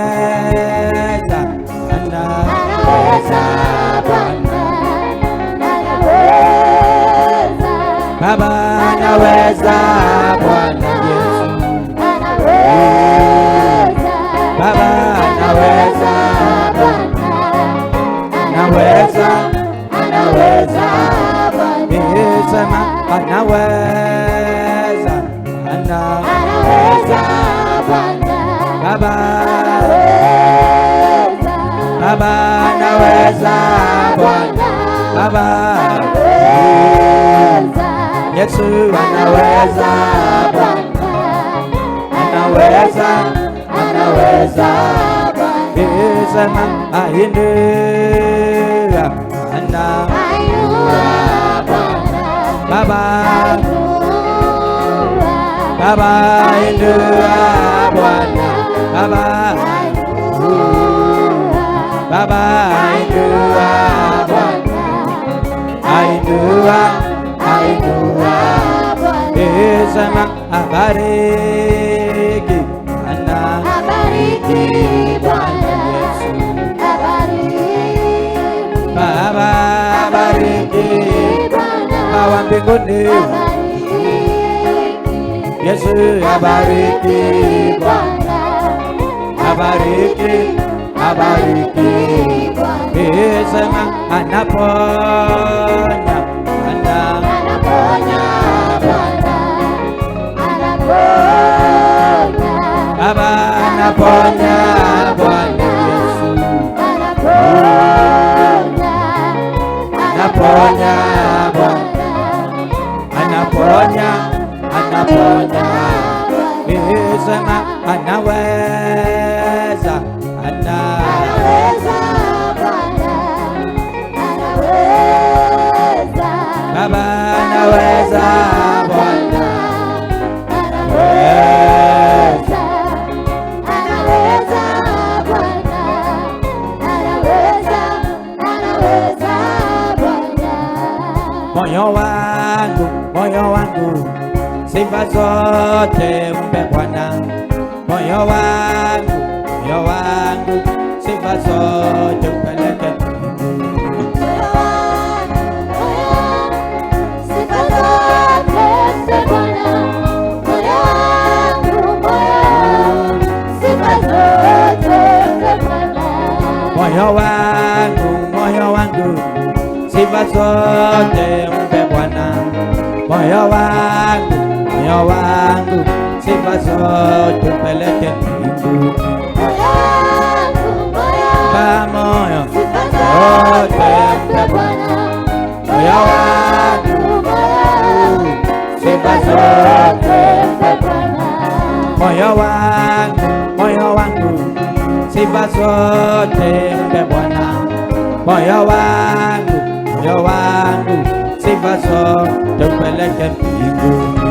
Anaweza, anaweza Bwana, anaweza Baba anaweza, Bwana Yesu anaweza, Baba anaweza, anaweza, anaweza Bwana, sema anaweza, anaweza Bwana, Baba anaweza, Baba anaweza, Bwana Baba anaweza, Yesu anaweza, Bwana anaweza, anaweza Bwana, sema ainua, ainua Bwana, Baba ainua, Baba ainua, Bwana Baba Baba ainua, Bwana ainua, ainua, sema abariki, abariki Bwana Yesu abariki Baba abariki, Bwana Baba mbinguni Yesu abariki, Bwana abariki, abariki, sema anaponya, anaponya Bwana anaponya Baba anaponya, Bwana Yesu anaponya anaponya, Bwana anaponya, anaponya, sema anaweza, anaweza Bwana anaweza Baba anaweza, Bwana anaweza anaweza Bwana anaweza anaweza Bwana moyo wangu sifa zote mpe Bwana, moyo wangu sifa zote mpeleke moyo wangu sifa zote mpe Bwana, moyo wangu sifa zote mpeleke mbinguni, moyo zote mpe Bwana, moyo wangu sifa zote mpe Bwana, moyo wangu sifa zote mpe Bwana, moyo wangu sifa zote mpeleke mbinguni,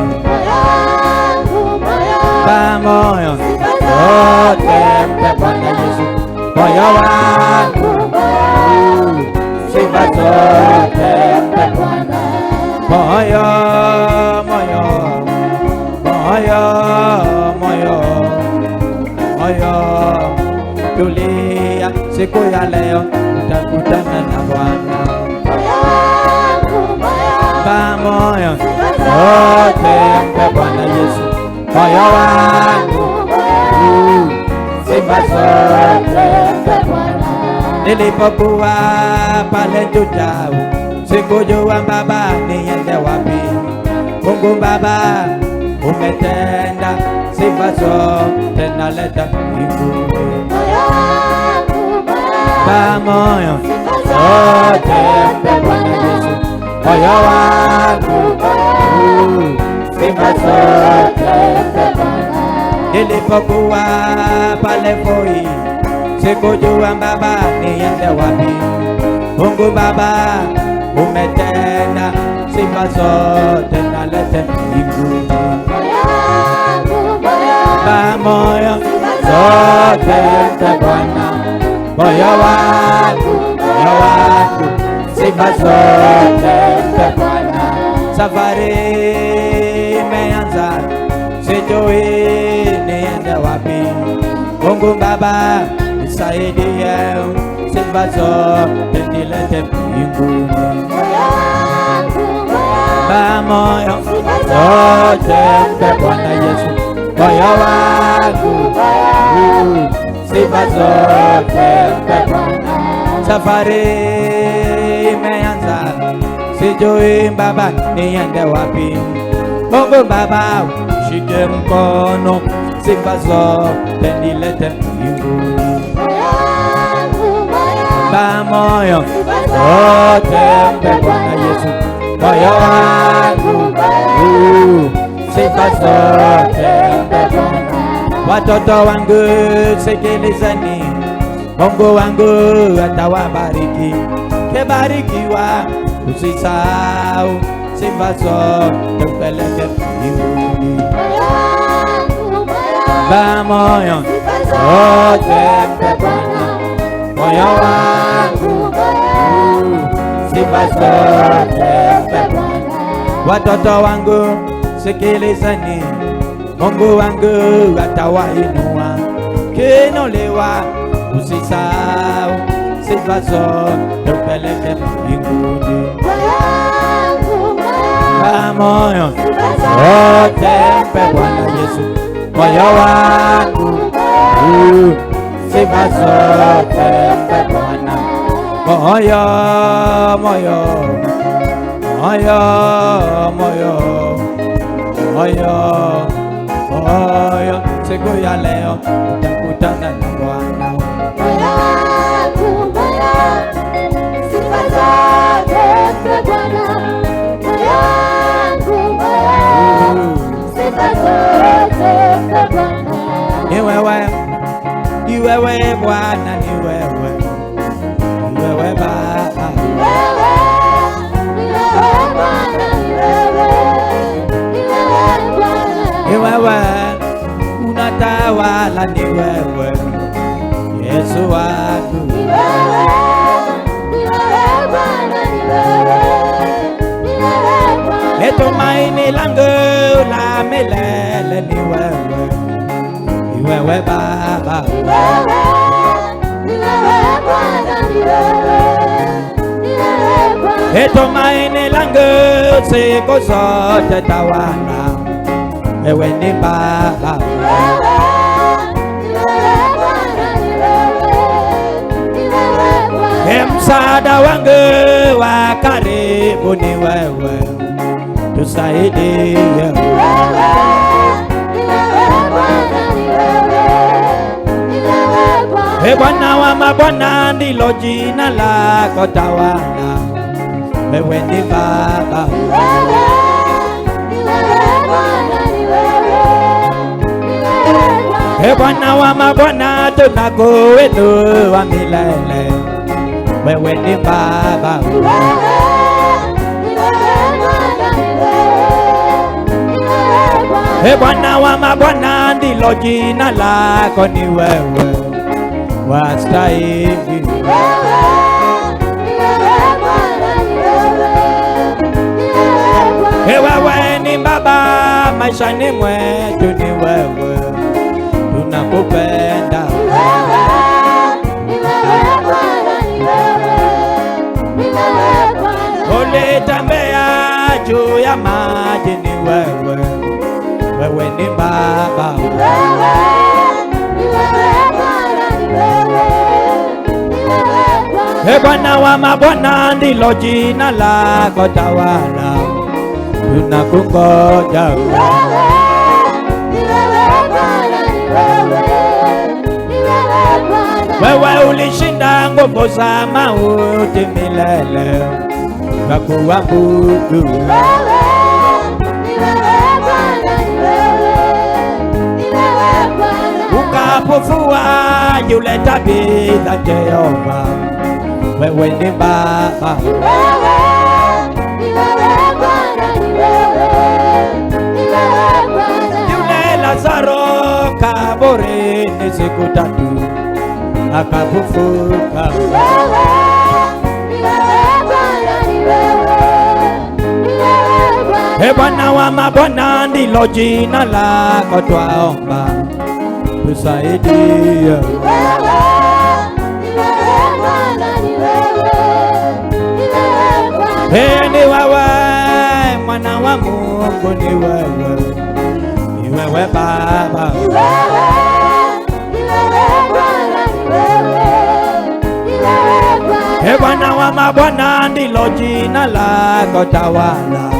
moyo zote mpe Bwana Yesu, moyo wangu sifa zote mpe Bwana, moyo tulia, siku ya leo utakutana na Bwana, moyo zote mpe Bwana Yesu, moyo wangu sifa zote mpe Bwana. Nilipokuwa pale Jujau sikujua Baba niende wapi, Mungu Baba umetenda, sifa zote naleta mbinguni, moyo zote mpe Bwana Yesu, moyo wangu sifa zote mpe Bwana. Nilipokuwa pale Voi sikujua Baba niende wapi, Mungu Baba umetenda, sifa zote nalete mbinguni, moyo zote mpe Bwana, moyo wangu sifa zote mpe Bwana. Safari imeanza, sijui niende wapi, Mungu Baba nisaidie, sifa zote nilete mbinguni. Moyo zote mpe Bwana Yesu, moyo wangu sifa zote mpe Bwana. Safari imeanza, sijui Baba niende wapi. Mungu Baba shike mkono, sifa zote nilete mbinguni. Moyo zote mpe Bwana Yesu, moyo wangu sifa zote mpe Bwana. Watoto wangu sikilizeni, Mungu wangu atawabariki. Kibarikiwa usisahau, sifa zote mpeleke mbinguni. Moyo zote mpe Bwana, moyo wangu sifa zote mpe Bwana. Watoto wangu sikilizeni, Mungu wangu atawainua. Kiinuliwa usisahau, sifa zote mpeleke mbinguni. Moyo zote mpe Bwana Yesu, moyo wangu sifa zote mpe Bwana. Moyo, moyo, moyo, moyo, moyo, moyo, siku ya leo utakutana na Bwana. Sifa zote mpe Bwana, sifa zote mpe Bwana. Ni wewe, ni wewe Bwana, ni wewe, ni wewe Baba, ni wewe Bwana, ni wewe unatawala, ni wewe Yesu wangu, ni wewe Bwana, ni wewe Bwana. Tumaini langu la milele ni wewe, ni wewe Baba, ni wewe Bwana, ni wewe Bwana. Tumaini langu siku zote tawala, wewe ni Baba, ni wewe Bwana, ni wewe Bwana. Msaada wangu wa karibu ni wewe, tusaidie. Bwana wa mabwana ndilo jina lako, tawala, wewe ni Baba, Bwana wa mabwana tunakuinua milele, wewe ni Baba, Bwana wa mabwana ndilo jina lako, ni wewe wastahili. Wewe ni Baba maishani mwetu, ni wewe tunakupenda. Ulitembea juu ya maji, ni wewe, wewe ni Baba, Bwana wa mabwana ndilo jina lako, tawala, tunakungoja. Wewe ulishinda nguvu za mauti milele, tunakuabudu. Ukapofua yule Tabitha, Jehova, wewe ni Baba, yule Lazaro kaburini siku 3 akafufuka. Bwana wa mabwana ndilo jina lako, twaomba tusaidie. Ni wewe mwana wa Mungu, ni wewe, ni wewe Baba, Bwana wa mabwana ndilo jina lako, tawala